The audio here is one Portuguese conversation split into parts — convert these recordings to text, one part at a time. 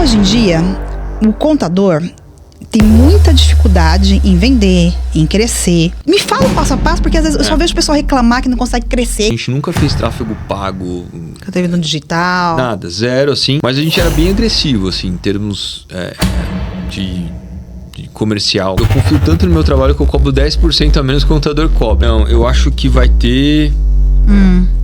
Hoje em dia, o contador tem muita dificuldade em vender, em crescer. Me fala o passo a passo, porque às vezes eu só vejo o pessoal reclamar que não consegue crescer. A gente nunca fez tráfego pago. Que teve no digital. Nada, zero, assim. Mas a gente era bem agressivo, assim, em termos de comercial. Eu confio tanto no meu trabalho que eu cobro 10% a menos que o contador cobra. Não, eu acho que vai ter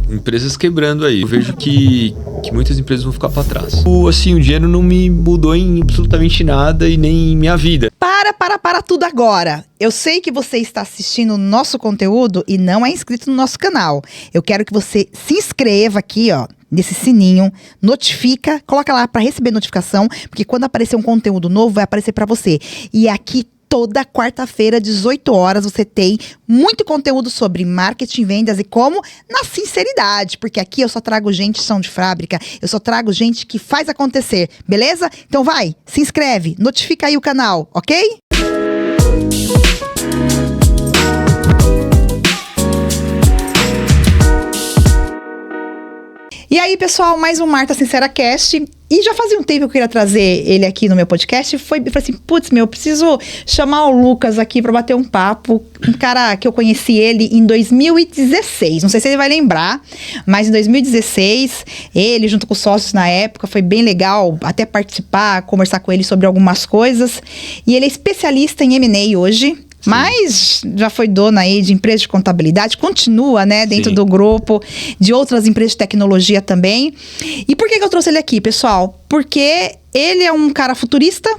empresas quebrando aí. Eu vejo que muitas empresas vão ficar para trás. O dinheiro não me mudou em absolutamente nada e nem em minha vida. Para tudo agora. Eu sei que você está assistindo o nosso conteúdo e não é inscrito no nosso canal. Eu quero que você se inscreva aqui, ó, nesse sininho, notifica, coloca lá para receber notificação, porque quando aparecer um conteúdo novo, vai aparecer para você. E aqui toda quarta-feira, 18 horas, você tem muito conteúdo sobre marketing, vendas e como na sinceridade, porque aqui eu só trago gente chão de fábrica, eu só trago gente que faz acontecer, beleza? Então vai, se inscreve, notifica aí o canal, ok? E aí, pessoal, mais um Marta Sincera Cast. E já fazia um tempo que eu queria trazer ele aqui no meu podcast. Eu falei assim, putz, eu preciso chamar o Lucas aqui pra bater um papo. Um cara que eu conheci ele em 2016. Não sei se ele vai lembrar, mas em 2016, ele junto com os sócios na época, foi bem legal até participar, conversar com ele sobre algumas coisas. E ele é especialista em M&A hoje. Sim. Mas já foi dona aí de empresas de contabilidade, continua, né, dentro do grupo, de outras empresas de tecnologia também. E por que eu trouxe ele aqui, pessoal? Porque ele é um cara futurista,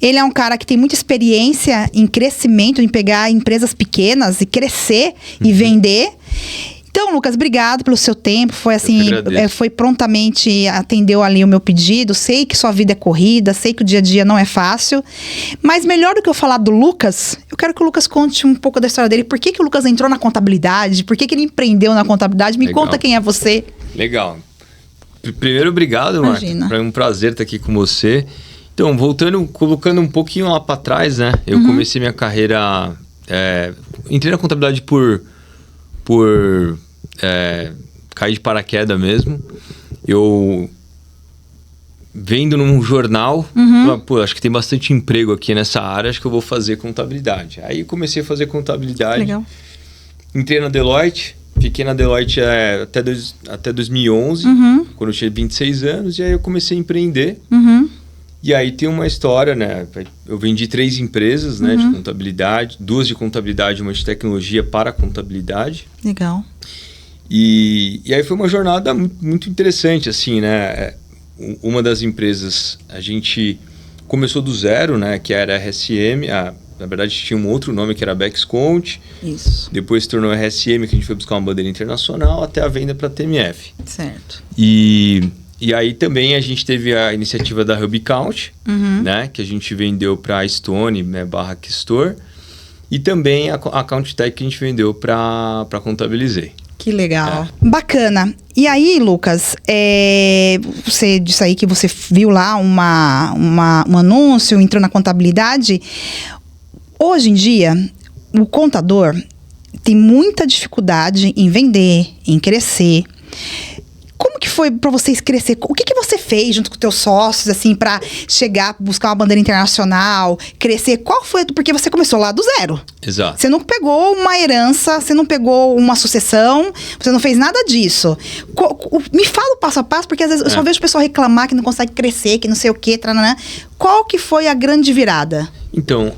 ele é um cara que tem muita experiência em crescimento, em pegar empresas pequenas e crescer e vender. Então, Lucas, obrigado pelo seu tempo. Foi assim, foi prontamente, atendeu ali o meu pedido. Sei que sua vida é corrida, sei que o dia a dia não é fácil. Mas melhor do que eu falar do Lucas, eu quero que o Lucas conte um pouco da história dele. Por que o Lucas entrou na contabilidade? Por que ele empreendeu na contabilidade? Me conta quem é você. Legal. Primeiro, obrigado, Marta. É um prazer estar aqui com você. Então, colocando um pouquinho lá para trás, né? Eu comecei minha carreira... entrei na contabilidade por cair de paraquedas mesmo. Eu vendo num jornal, acho que tem bastante emprego aqui nessa área, acho que eu vou fazer contabilidade. Aí comecei a fazer contabilidade. Legal. Entrei na Deloitte, fiquei na Deloitte até 2011, quando eu tinha 26 anos, e aí eu comecei a empreender. E aí tem uma história, né? Eu vendi 3 empresas, né, de contabilidade, 2 de contabilidade, uma de tecnologia para contabilidade. Legal. E aí foi uma jornada muito interessante, assim, né? Uma das empresas, a gente começou do zero, né? Que era a RSM, na verdade tinha um outro nome que era Bexcont. Isso. Depois se tornou a RSM, que a gente foi buscar uma bandeira internacional, até a venda para a TMF. Certo. E aí também a gente teve a iniciativa da HubCount, né? Que a gente vendeu para a Stone, né, / Kistor. E também a CountTech que a gente vendeu para Contabilizei. Que legal. Bacana. E aí, Lucas, você disse aí que você viu lá um anúncio, entrou na contabilidade. Hoje em dia, o contador tem muita dificuldade em vender, em crescer. Como que foi para vocês crescer? O que você fez junto com os teus sócios, assim, para chegar, buscar uma bandeira internacional, crescer? Qual foi? Porque você começou lá do zero. Exato. Você não pegou uma herança, você não pegou uma sucessão, você não fez nada disso. Me fala o passo a passo, porque às vezes eu só vejo o pessoal reclamar que não consegue crescer, que não sei o quê, né? Qual que foi a grande virada? Então,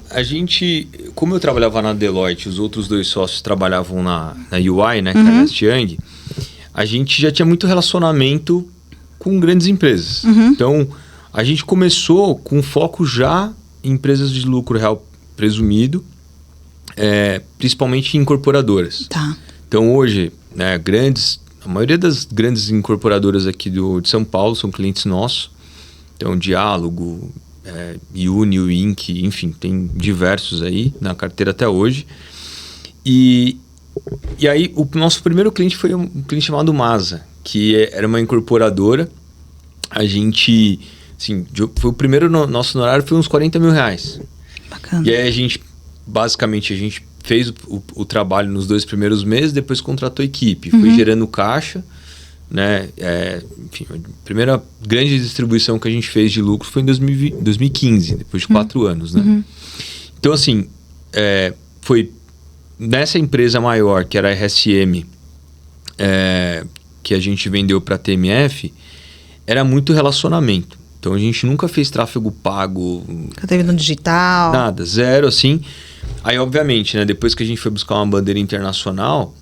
como eu trabalhava na Deloitte, os outros 2 sócios trabalhavam na UI, né, que era a Ernst Young, a gente já tinha muito relacionamento com grandes empresas. Então, a gente começou com foco já em empresas de lucro real presumido, principalmente em incorporadoras. Tá. Então, hoje, né, a maioria das grandes incorporadoras aqui de São Paulo são clientes nossos. Então, Diálogo, Unio, Inc., enfim, tem diversos aí na carteira até hoje. E aí, o nosso primeiro cliente foi um cliente chamado Masa, que era uma incorporadora. A gente, assim, foi o primeiro nosso honorário, foi uns 40 mil reais. Bacana. E aí, basicamente, a gente fez o trabalho nos 2 primeiros meses, depois contratou a equipe. Foi gerando caixa, né? Enfim, a primeira grande distribuição que a gente fez de lucro foi em 2015, depois de 4 anos, né? Então, assim, foi nessa empresa maior, que era a RSM, que a gente vendeu para a TMF, era muito relacionamento. Então, a gente nunca fez tráfego pago. Nunca teve no digital. Nada, zero, assim. Aí, obviamente, né, depois que a gente foi buscar uma bandeira internacional,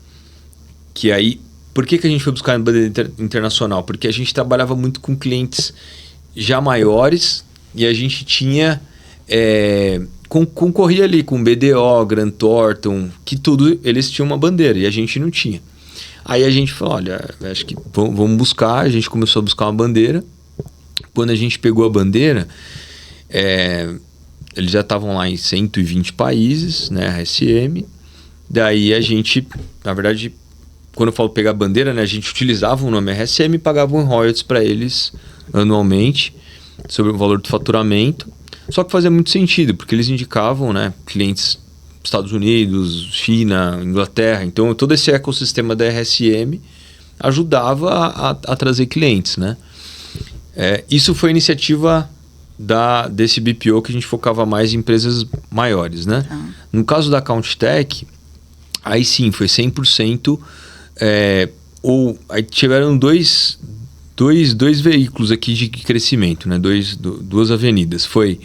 que aí... Por que a gente foi buscar uma bandeira internacional? Porque a gente trabalhava muito com clientes já maiores e a gente tinha... concorria ali com BDO, Grant Thornton, que tudo eles tinham uma bandeira e a gente não tinha. Aí a gente falou, olha, acho que vamos buscar. A gente começou a buscar uma bandeira. Quando a gente pegou a bandeira, eles já estavam lá em 120 países, né, RSM. Daí a gente, na verdade, quando eu falo pegar a bandeira, né, a gente utilizava o nome RSM e pagava um royalties para eles anualmente sobre o valor do faturamento. Só que fazia muito sentido, porque eles indicavam, né, clientes dos Estados Unidos, China, Inglaterra. Então, todo esse ecossistema da RSM ajudava a trazer clientes, né? Isso foi iniciativa desse BPO, que a gente focava mais em empresas maiores, né? No caso da CountTech, aí sim, foi 100%. Aí tiveram dois veículos aqui de crescimento, né? Duas avenidas. Foi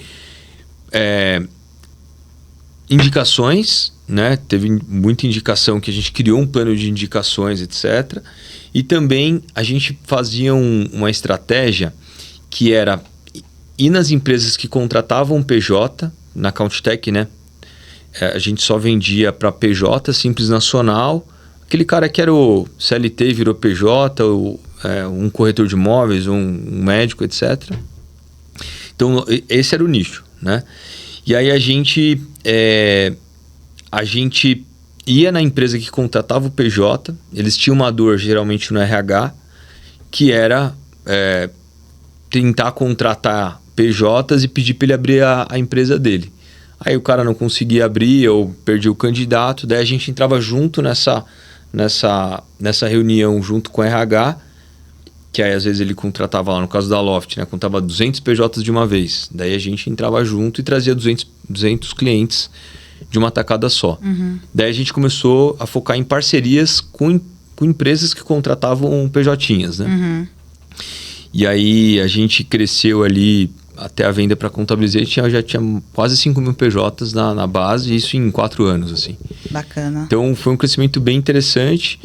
indicações, né? Teve muita indicação, que a gente criou um plano de indicações, etc. E também a gente fazia uma estratégia que era ir nas empresas que contratavam PJ, na CountTech, né? A gente só vendia para PJ, Simples Nacional, aquele cara que era o CLT virou PJ, um corretor de imóveis, um médico, etc. Então, esse era o nicho, né? E aí a gente ia na empresa que contratava o PJ, eles tinham uma dor geralmente no RH, que era tentar contratar PJs e pedir para ele abrir a empresa dele. Aí o cara não conseguia abrir ou perdia o candidato, daí a gente entrava junto nessa reunião junto com o RH, que aí às vezes ele contratava lá, no caso da Loft, né, contratava 200 PJs de uma vez. Daí a gente entrava junto e trazia 200 clientes de uma tacada só. Daí a gente começou a focar em parcerias com empresas que contratavam PJinhas, né? E aí a gente cresceu ali até a venda para Contabilizei, já tinha quase 5 mil PJs na base, isso em 4 anos, assim. Bacana. Então foi um crescimento bem interessante.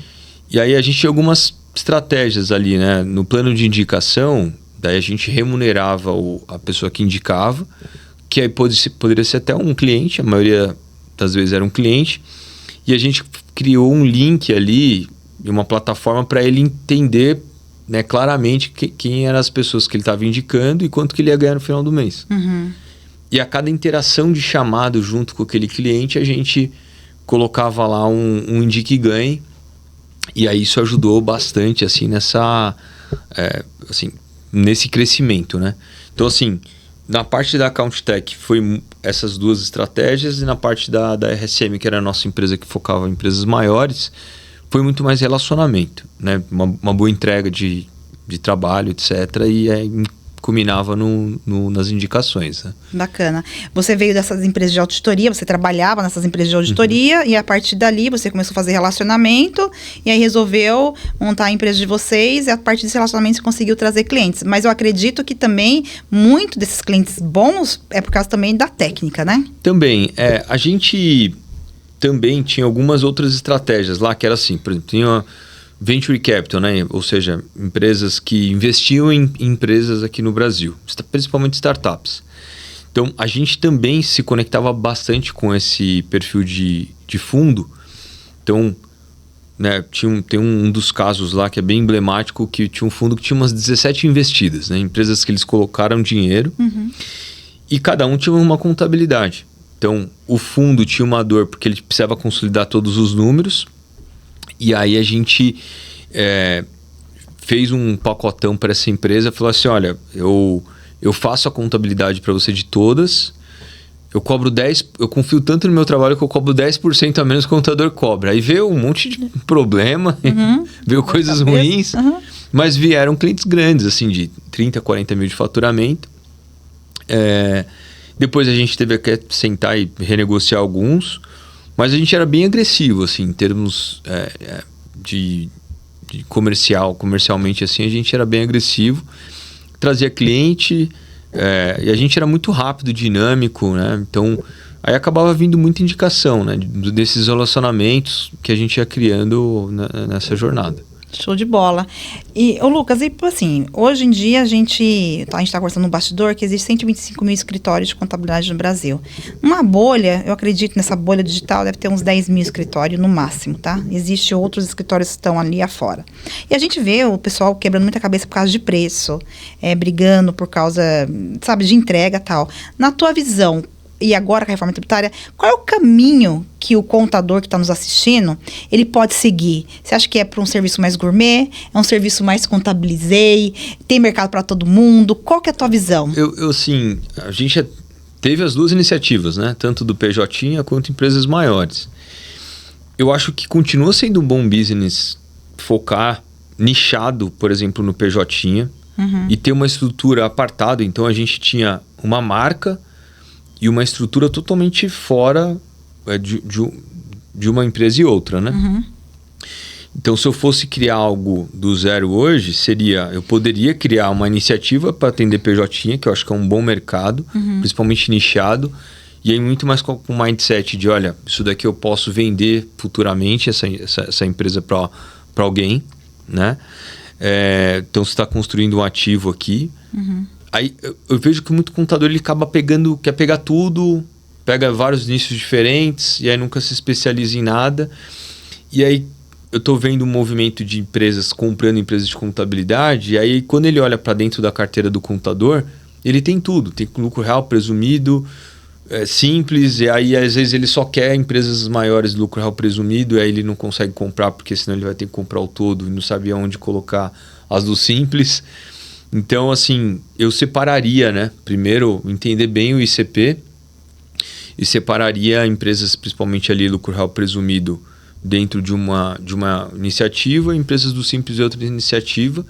E aí a gente tinha algumas estratégias ali, né? No plano de indicação, daí a gente remunerava a pessoa que indicava, que aí poderia ser até um cliente, a maioria das vezes era um cliente, e a gente criou um link ali, uma plataforma para ele entender, né, claramente quem eram as pessoas que ele estava indicando e quanto que ele ia ganhar no final do mês. E a cada interação de chamado junto com aquele cliente, a gente colocava lá um indique e ganhe, e aí isso ajudou bastante assim nesse crescimento, né? Então, assim, na parte da CountTech foi essas duas estratégias, e na parte da RSM, que era a nossa empresa que focava em empresas maiores, foi muito mais relacionamento, né? Uma boa entrega de trabalho, etc. E aí culminava nas indicações, né? Bacana. Você veio dessas empresas de auditoria, você trabalhava nessas empresas de auditoria, e a partir dali você começou a fazer relacionamento, e aí resolveu montar a empresa de vocês, e a partir desse relacionamento você conseguiu trazer clientes. Mas eu acredito que também muito desses clientes bons é por causa também da técnica, né? Também. A gente também tinha algumas outras estratégias lá, que era assim, por exemplo, tinha Venture Capital, né? Ou seja, empresas que investiam em empresas aqui no Brasil, principalmente startups. Então, a gente também se conectava bastante com esse perfil de fundo. Então, né, tem um dos casos lá que é bem emblemático, que tinha um fundo que tinha umas 17 investidas, né? Empresas que eles colocaram dinheiro, e cada um tinha uma contabilidade. Então, o fundo tinha uma dor porque ele precisava consolidar todos os números. E aí a gente fez um pacotão para essa empresa. Falou assim, olha, eu faço a contabilidade para você de todas. Eu cobro 10%, eu confio tanto no meu trabalho que eu cobro 10% a menos que o contador cobra. Aí veio um monte de problema, veio coisas ruins. Mas vieram clientes grandes, assim, de 30, 40 mil de faturamento. Depois a gente teve que sentar e renegociar alguns, mas a gente era bem agressivo, assim, em termos de comercialmente, assim, a gente era bem agressivo, trazia cliente, e a gente era muito rápido, dinâmico, né? Então, aí acabava vindo muita indicação, né? Desses relacionamentos que a gente ia criando nessa jornada. Show de bola. E, Lucas, e assim, hoje em dia a gente está conversando no bastidor que existe 125 mil escritórios de contabilidade no Brasil. Uma bolha, eu acredito nessa bolha digital, deve ter uns 10 mil escritórios no máximo, tá? Existem outros escritórios que estão ali afora. E a gente vê o pessoal quebrando muita cabeça por causa de preço, brigando por causa, sabe, de entrega e tal. Na tua visão, e agora com a reforma tributária, qual é o caminho que o contador que está nos assistindo, ele pode seguir? Você acha que é para um serviço mais gourmet? É um serviço mais contabilizei? Tem mercado para todo mundo? Qual que é a tua visão? Assim, a gente teve as duas iniciativas, né? Tanto do PJ quanto empresas maiores. Eu acho que continua sendo um bom business focar nichado, por exemplo, no PJ e ter uma estrutura apartada. Então, a gente tinha uma marca e uma estrutura totalmente fora de uma empresa e outra, né? Então, se eu fosse criar algo do zero hoje, eu poderia criar uma iniciativa para atender PJ, que eu acho que é um bom mercado, principalmente nichado, e aí muito mais com o mindset de, olha, isso daqui eu posso vender futuramente, essa empresa para alguém, né? Então, você está construindo um ativo aqui. Aí eu vejo que muito contador ele acaba quer pegar tudo, pega vários nichos diferentes e aí nunca se especializa em nada. E aí eu tô vendo um movimento de empresas comprando empresas de contabilidade, e aí quando ele olha para dentro da carteira do contador, ele tem tudo, tem lucro real presumido, simples, e aí às vezes ele só quer empresas maiores de lucro real presumido, e aí ele não consegue comprar, porque senão ele vai ter que comprar o todo e não sabia onde colocar as do simples. Então, assim, eu separaria, né? Primeiro, entender bem o ICP e separaria empresas, principalmente ali, lucro real presumido, dentro de uma iniciativa, empresas do Simples e outra iniciativa,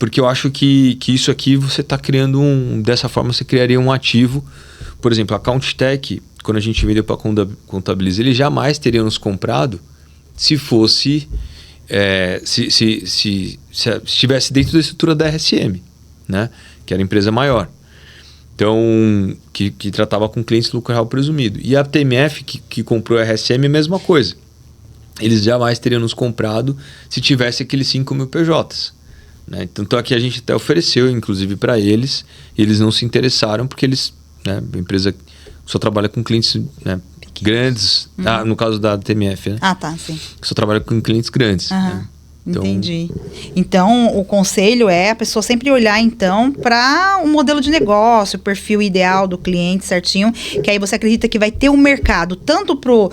porque eu acho que isso aqui você está criando dessa forma você criaria um ativo. Por exemplo, a CountTech, quando a gente vendeu para Contabilize, eles jamais teriam nos comprado se fosse... se estivesse dentro da estrutura da RSM, né? Que era a empresa maior. Então, que tratava com clientes lucro real presumido. E a TMF, que comprou a RSM, é a mesma coisa. Eles jamais teriam nos comprado se tivesse aqueles 5 mil PJs. Né? Tanto é que a gente até ofereceu, inclusive, para eles, e eles não se interessaram, porque eles, né, a empresa só trabalha com clientes, né, grandes, no caso da TMF, né? Ah, tá, sim. Só trabalha com clientes grandes. Né? Então, entendi. Então, o conselho é a pessoa sempre olhar, então, para um modelo de negócio, o perfil ideal do cliente certinho, que aí você acredita que vai ter um mercado, tanto pro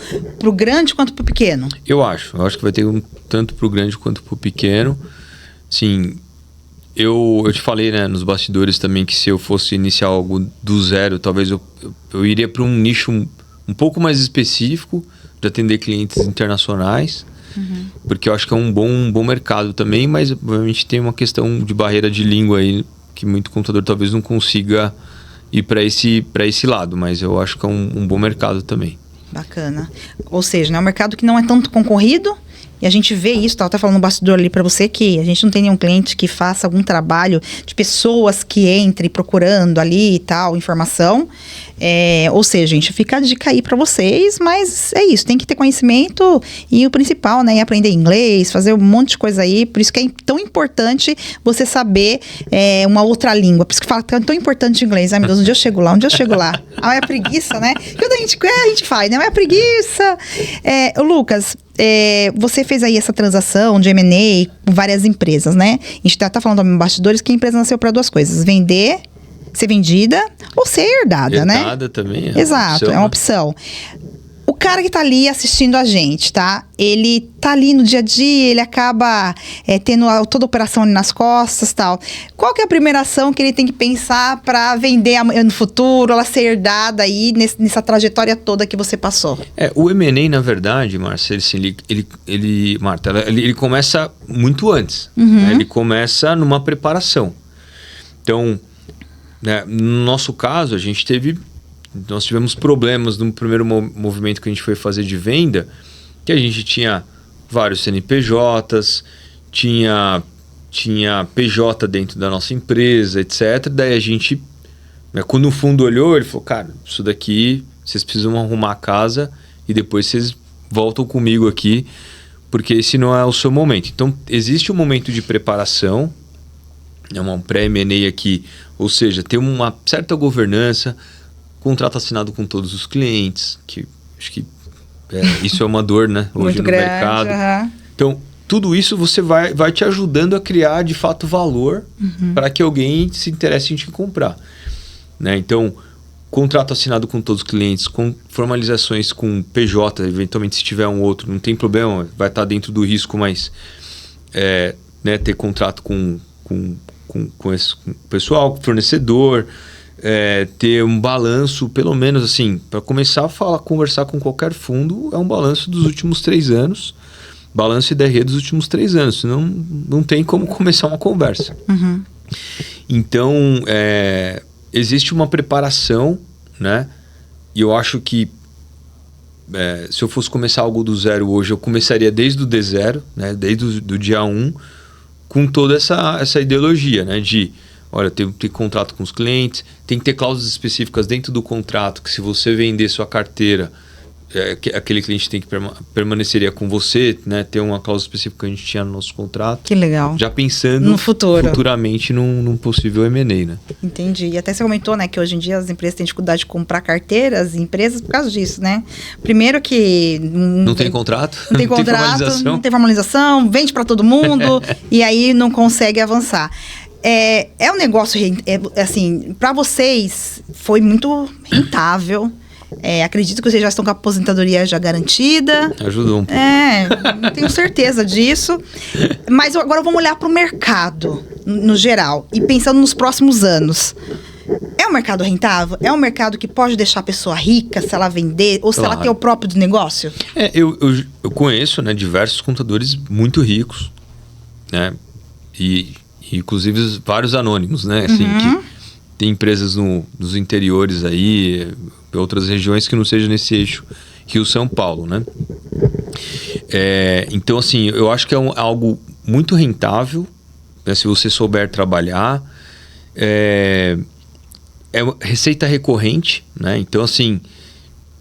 grande quanto pro pequeno? Eu acho que vai ter tanto pro grande quanto pro pequeno. Sim, eu te falei, né, nos bastidores também, que se eu fosse iniciar algo do zero, talvez eu iria para um nicho um pouco mais específico, de atender clientes internacionais, porque eu acho que é um bom mercado também, mas obviamente tem uma questão de barreira de língua aí, que muito contador talvez não consiga ir para esse lado, mas eu acho que é um bom mercado também. Bacana. Ou seja, né, é um mercado que não é tanto concorrido, e a gente vê isso, estava até falando no bastidor ali para você, que a gente não tem nenhum cliente que faça algum trabalho de pessoas que entrem procurando ali e tal, informação. Ou seja, a gente fica a dica aí para vocês, mas é isso, tem que ter conhecimento e o principal, né, é aprender inglês, fazer um monte de coisa aí, por isso que é tão importante você saber uma outra língua, por isso que fala que é tão importante o inglês. Ai, meu Deus, um dia eu chego lá. Ah, é a preguiça, né? Quando a gente faz, né? É a preguiça. Lucas, você fez aí essa transação de M&A com várias empresas, né? A gente tá falando no bastidores que a empresa nasceu para duas coisas: vender, ser vendida ou ser herdada, né? Herdada também. Exato, é uma opção. cara que tá ali assistindo a gente, tá? Ele tá ali no dia a dia, ele acaba tendo toda a operação ali nas costas e tal. Qual que é a primeira ação que ele tem que pensar para vender no futuro, ela ser herdada aí nessa trajetória toda que você passou? O M&A, na verdade, Márcia, ele começa muito antes. Né? Ele começa numa preparação. Então, né, no nosso caso, nós tivemos problemas no primeiro movimento que a gente foi fazer de venda, que a gente tinha vários CNPJs, tinha PJ dentro da nossa empresa, etc. Daí a gente, né, quando o fundo olhou, ele falou, cara, isso daqui, vocês precisam arrumar a casa e depois vocês voltam comigo aqui, porque esse não é o seu momento. Então, existe um momento de preparação, um pré-M&A aqui, ou seja, ter uma certa governança, contrato assinado com todos os clientes, que acho que isso é uma dor, né? Hoje muito no grande, mercado. Então, tudo isso você vai te ajudando a criar, de fato, valor para que alguém se interesse em te comprar. Né? Então, contrato assinado com todos os clientes, com formalizações com PJ, eventualmente se tiver um outro, não tem problema, vai estar dentro do risco, mas né, ter contrato com esse pessoal, com fornecedor, ter um balanço, pelo menos assim, para começar a conversar com qualquer fundo, é um balanço dos últimos 3 anos, balanço e DRE dos últimos 3 anos, senão não tem como começar uma conversa. Então, existe uma preparação, né? E eu acho que se eu fosse começar algo do zero hoje, eu começaria desde o D0, né? Desde do dia 1, com toda essa ideologia, né? De, olha, tem que ter contrato com os clientes, tem que ter cláusulas específicas dentro do contrato, que se você vender sua carteira, aquele cliente tem que permaneceria com você, né? Ter uma cláusula específica que a gente tinha no nosso contrato. Que legal. Já pensando no futuro. Futuramente num possível M&A, né? Entendi. E até você comentou, né, que hoje em dia as empresas têm dificuldade de comprar carteiras, empresas por causa disso, né? Primeiro que... Não tem contrato. Não tem contrato, não tem formalização, vende para todo mundo e aí não consegue avançar. É um negócio, assim, para vocês foi muito rentável. Acredito que vocês já estão com a aposentadoria já garantida. Ajudou um pouco. Tenho certeza disso. Mas agora vamos olhar para o mercado, no geral. E pensando nos próximos anos. É um mercado rentável? É um mercado que pode deixar a pessoa rica se ela vender? Ou se ela tem o próprio negócio? Eu conheço, né, diversos contadores muito ricos. Né? E inclusive vários anônimos, né? Assim, que tem empresas nos interiores aí... outras regiões que não sejam nesse eixo Rio-São Paulo, né? Então, assim, eu acho que é algo muito rentável, né, se você souber trabalhar. É receita recorrente, né? Então, assim,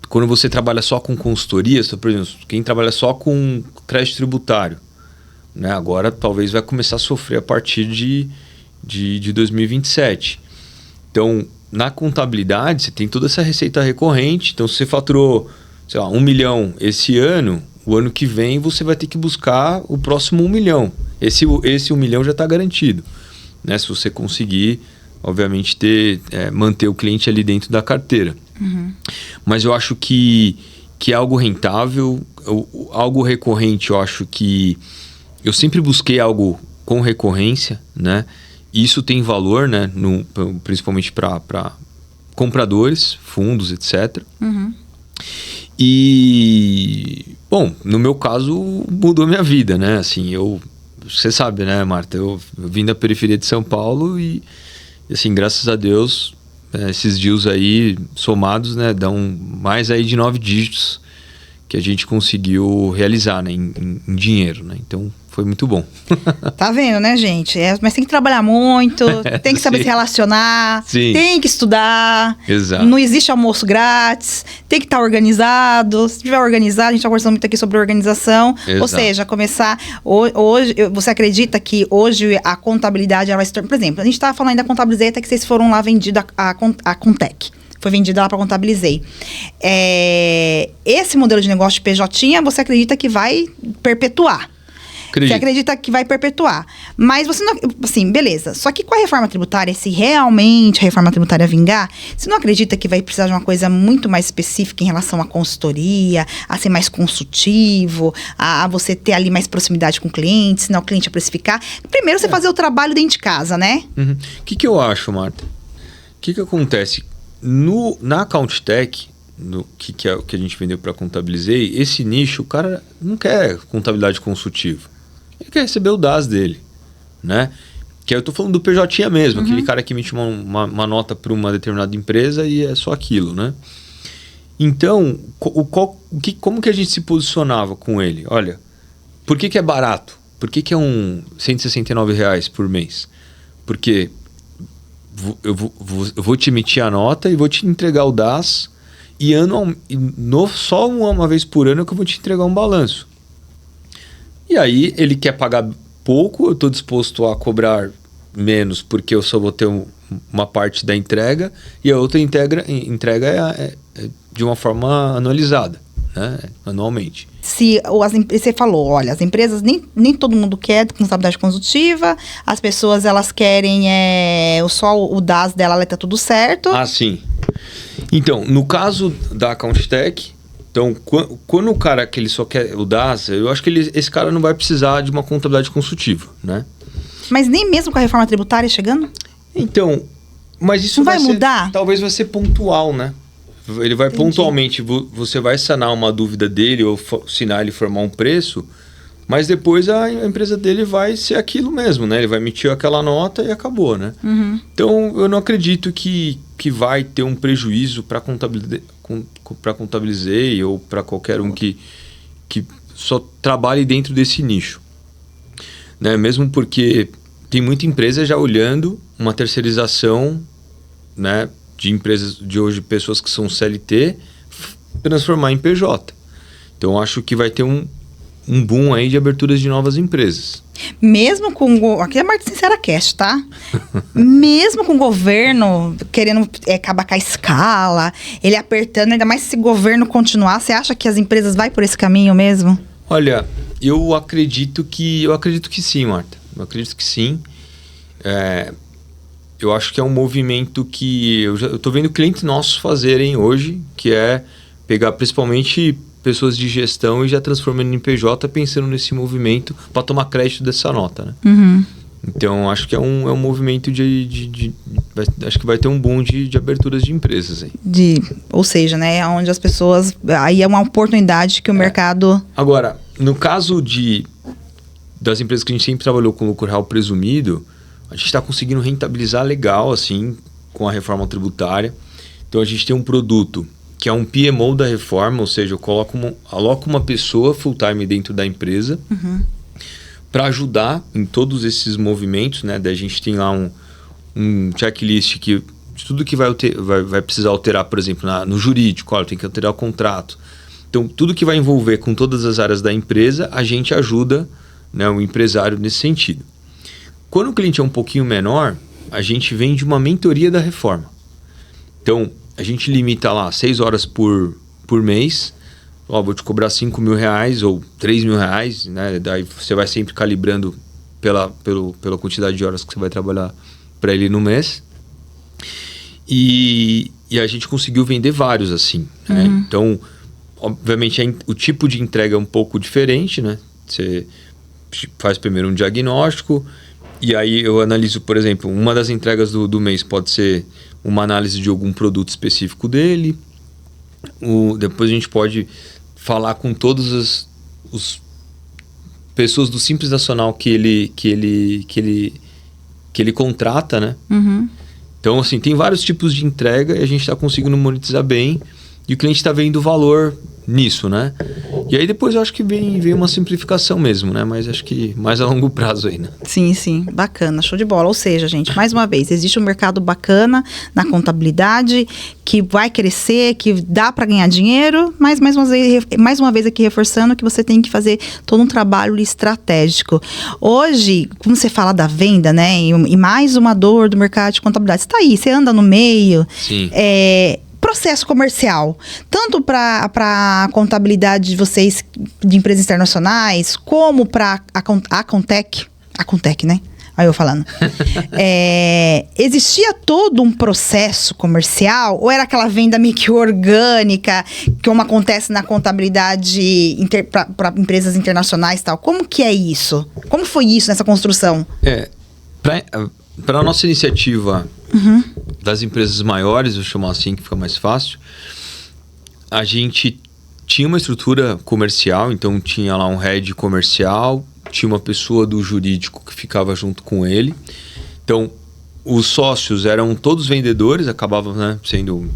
quando você trabalha só com consultoria, por exemplo, quem trabalha só com crédito tributário, né? Agora talvez vai começar a sofrer a partir de 2027. Então, na contabilidade, você tem toda essa receita recorrente. Então, se você faturou, sei lá, 1 milhão esse ano, o ano que vem você vai ter que buscar o próximo 1 milhão. Esse 1 milhão já está garantido, né? Se você conseguir, obviamente, manter o cliente ali dentro da carteira. Mas eu acho que é algo rentável, algo recorrente. Eu acho que eu sempre busquei algo com recorrência, né? Isso tem valor, né? Principalmente para compradores, fundos, etc. E, bom, no meu caso, mudou minha vida, né? Assim, você sabe, né, Marta? Eu vim da periferia de São Paulo e assim, graças a Deus, esses deals aí somados, né, dão mais aí de 9 dígitos que a gente conseguiu realizar, né, em dinheiro, né? Então, foi muito bom. Tá vendo, né, gente? Mas tem que trabalhar muito, tem que saber se relacionar, tem que estudar. Exato. Não existe almoço grátis, tem que estar organizado. Se estiver organizado, a gente está conversando muito aqui sobre organização. Exato. Ou seja, começar... Hoje, você acredita que hoje a contabilidade ela vai se tornar... Por exemplo, a gente estava falando da Contabilizei, que vocês foram lá vendido a Contec. Foi vendida lá para Contabilizei. Esse modelo de negócio de PJ, você acredita que vai perpetuar? Você acredita que vai perpetuar. Mas você não... Assim, beleza. Só que com a reforma tributária, se realmente a reforma tributária vingar, você não acredita que vai precisar de uma coisa muito mais específica em relação à consultoria, a ser mais consultivo, a você ter ali mais proximidade com o cliente, senão o cliente a precificar? Primeiro, você fazer o trabalho dentro de casa, né? O que eu acho, Marta? O que acontece? Na Account Tech, que é o que a gente vendeu para Contabilizei, esse nicho, o cara não quer contabilidade consultiva. Ele quer receber o DAS dele, né? Que eu tô falando do PJ mesmo, aquele cara que emite uma nota para uma determinada empresa e é só aquilo, né? Então, como que a gente se posicionava com ele? Olha, por que é barato? Por que é R$169 por mês? Porque eu vou te emitir a nota e vou te entregar o DAS e só uma vez por ano que eu vou te entregar um balanço. E aí ele quer pagar pouco, eu estou disposto a cobrar menos porque eu só vou ter uma parte da entrega e a outra entrega é de uma forma anualizada, né? Anualmente. Você falou, olha, as empresas, nem todo mundo quer contabilidade consultiva, as pessoas elas querem só o DAS dela, ela tá tudo certo. Ah, sim. Então, no caso da Account Tech, então, quando o cara que ele só quer o DAS, eu acho que esse cara não vai precisar de uma contabilidade consultiva, né? Mas nem mesmo com a reforma tributária chegando? Então, mas isso não vai mudar? Talvez vai ser pontual, né? Ele vai pontualmente, você vai sanar uma dúvida dele ou ensinar ele a formar um preço, mas depois a empresa dele vai ser aquilo mesmo, né? Ele vai emitir aquela nota e acabou, né? Então, eu não acredito que vai ter um prejuízo para Contabilizei ou para qualquer um que só trabalhe dentro desse nicho, né? Mesmo porque tem muita empresa já olhando uma terceirização, né, de empresas de hoje, pessoas que são CLT, transformar em PJ. Então, acho que vai ter um boom aí de aberturas de novas empresas. Mesmo com... Aqui é a Marta Sincera Cast, tá? Mesmo com o governo querendo acabar com a escala, ele apertando, ainda mais se o governo continuar, você acha que as empresas vão por esse caminho mesmo? Olha, eu acredito que sim, Marta. Eu acredito que sim. Eu acho que é um movimento que eu tô vendo clientes nossos fazerem hoje, que é pegar principalmente pessoas de gestão e já transformando em PJ, pensando nesse movimento para tomar crédito dessa nota, né? Então, acho que é um movimento acho que vai ter um boom de aberturas de empresas aí. Ou seja, né, onde as pessoas... Aí é uma oportunidade que o mercado... Agora, no caso das empresas que a gente sempre trabalhou com lucro real presumido, a gente está conseguindo rentabilizar legal, assim, com a reforma tributária. Então, a gente tem um produto que é um PMO da reforma, ou seja, eu aloco uma pessoa full-time dentro da empresa para ajudar em todos esses movimentos, né? Daí a gente tem lá um checklist de tudo que vai precisar alterar, por exemplo, no jurídico, olha, tem que alterar o contrato. Então, tudo que vai envolver com todas as áreas da empresa, a gente ajuda, né, o empresário nesse sentido. Quando o cliente é um pouquinho menor, a gente vende uma mentoria da reforma. Então, a gente limita lá 6 horas por mês. Vou te cobrar R$5.000 ou R$3.000, né? Daí você vai sempre calibrando pela quantidade de horas que você vai trabalhar para ele no mês. E a gente conseguiu vender vários assim, né? Então, obviamente, o tipo de entrega é um pouco diferente, né? Você faz primeiro um diagnóstico e aí eu analiso, por exemplo, uma das entregas do mês pode ser uma análise de algum produto específico dele. Depois a gente pode falar com todas as pessoas do Simples Nacional que ele contrata, né? Então, assim, tem vários tipos de entrega e a gente está conseguindo monetizar bem e o cliente está vendo valor nisso, né? E aí depois eu acho que vem uma simplificação mesmo, né? Mas acho que mais a longo prazo aí, né? Sim, sim. Bacana. Show de bola. Ou seja, gente, mais uma vez, existe um mercado bacana na contabilidade que vai crescer, que dá para ganhar dinheiro, mas mais uma vez aqui reforçando que você tem que fazer todo um trabalho estratégico. Hoje, como você fala da venda, né? E mais uma dor do mercado de contabilidade. Você tá aí, você anda no meio. Sim. processo comercial, tanto para a contabilidade de vocês de empresas internacionais, como para a Contec, né? Aí eu falando. Existia todo um processo comercial, ou era aquela venda meio que orgânica, como acontece na contabilidade para empresas internacionais e tal? Como que é isso? Como foi isso nessa construção? Para a nossa iniciativa das empresas maiores, eu chamo assim que fica mais fácil, a gente tinha uma estrutura comercial, então tinha lá um head comercial, tinha uma pessoa do jurídico que ficava junto com ele. Então, os sócios eram todos vendedores, acabavam, né, sendo...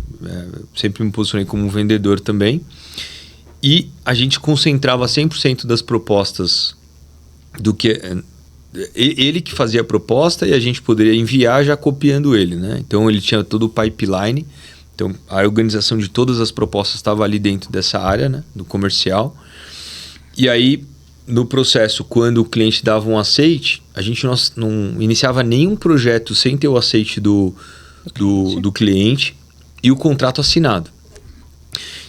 sempre me posicionei como um vendedor também. E a gente concentrava 100% das propostas do que... Ele que fazia a proposta e a gente poderia enviar já copiando ele, né? Então, ele tinha todo o pipeline. Então, a organização de todas as propostas estava ali dentro dessa área, né, do comercial. E aí... No processo, quando o cliente dava um aceite, a gente não iniciava nenhum projeto sem ter o aceite do cliente e o contrato assinado.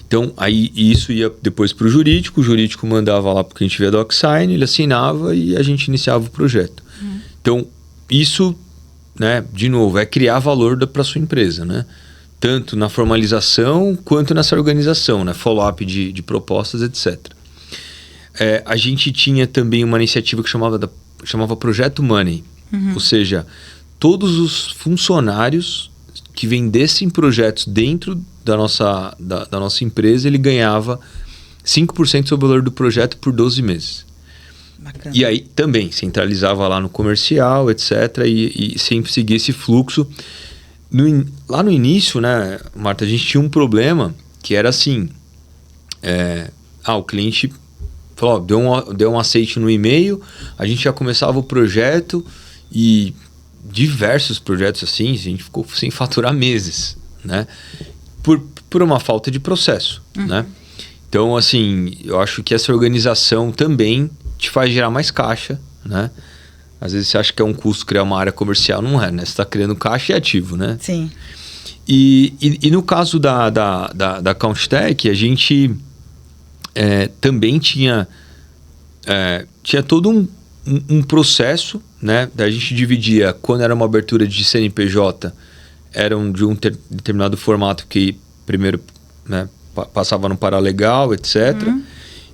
Então, aí isso ia depois para o jurídico mandava lá para o cliente via DocSign, ele assinava e a gente iniciava o projeto. Então, isso, né, de novo, é criar valor para a sua empresa, né? Tanto na formalização quanto nessa organização, né? Follow-up de propostas, etc. A gente tinha também uma iniciativa que chamava Projeto Money. Ou seja, todos os funcionários que vendessem projetos dentro da nossa empresa, ele ganhava 5% sobre o valor do projeto por 12 meses. Bacana. E aí também centralizava lá no comercial, etc. E sempre seguia esse fluxo. Lá no início, né, Marta, a gente tinha um problema que era assim... o cliente... falou, deu um aceite no e-mail, a gente já começava o projeto e diversos projetos assim, a gente ficou sem faturar meses, né? Por uma falta de processo, né? Então, assim, eu acho que essa organização também te faz gerar mais caixa, né? Às vezes você acha que é um custo criar uma área comercial, não é, né? Você está criando caixa e ativo, né? Sim. E no caso da CountTech, a gente... também tinha todo um processo, né? A gente dividia, quando era uma abertura de CNPJ, eram de um determinado formato que primeiro, né, passava no paralegal, etc.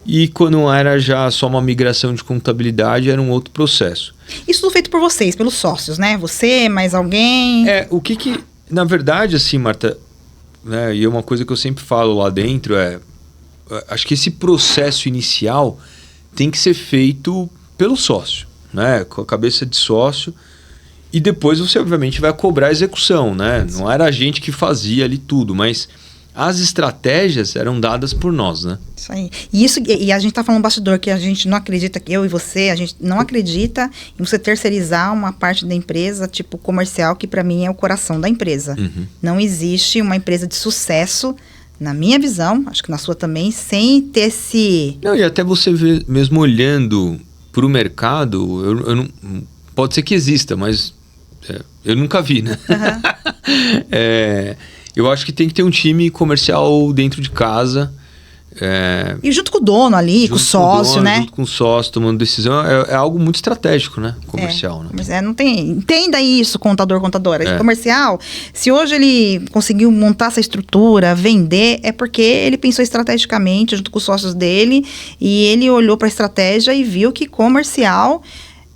E quando era já só uma migração de contabilidade, era um outro processo. Isso tudo feito por vocês, pelos sócios, né? Você, mais alguém? Na verdade, assim, Marta, né, e é uma coisa que eu sempre falo lá dentro, acho que esse processo inicial tem que ser feito pelo sócio, né? Com a cabeça de sócio. E depois você, obviamente, vai cobrar a execução, né? Não era a gente que fazia ali tudo, mas as estratégias eram dadas por nós, né? Isso aí. E a gente tá falando no bastidor que a gente não acredita, que eu e você, a gente não acredita em você terceirizar uma parte da empresa, tipo comercial, que para mim é o coração da empresa. Não existe uma empresa de sucesso, na minha visão, acho que na sua também, sem ter esse... Não, e até você vê, mesmo olhando para o mercado, eu não, pode ser que exista, mas eu nunca vi, né? Eu acho que tem que ter um time comercial dentro de casa. E junto com o dono ali, com o sócio, né? Junto com o sócio, tomando decisão. É algo muito estratégico, né? Comercial, né? Mas não tem... Entenda isso, contadora. Comercial, se hoje ele conseguiu montar essa estrutura, vender, é porque ele pensou estrategicamente junto com os sócios dele e ele olhou para a estratégia e viu que comercial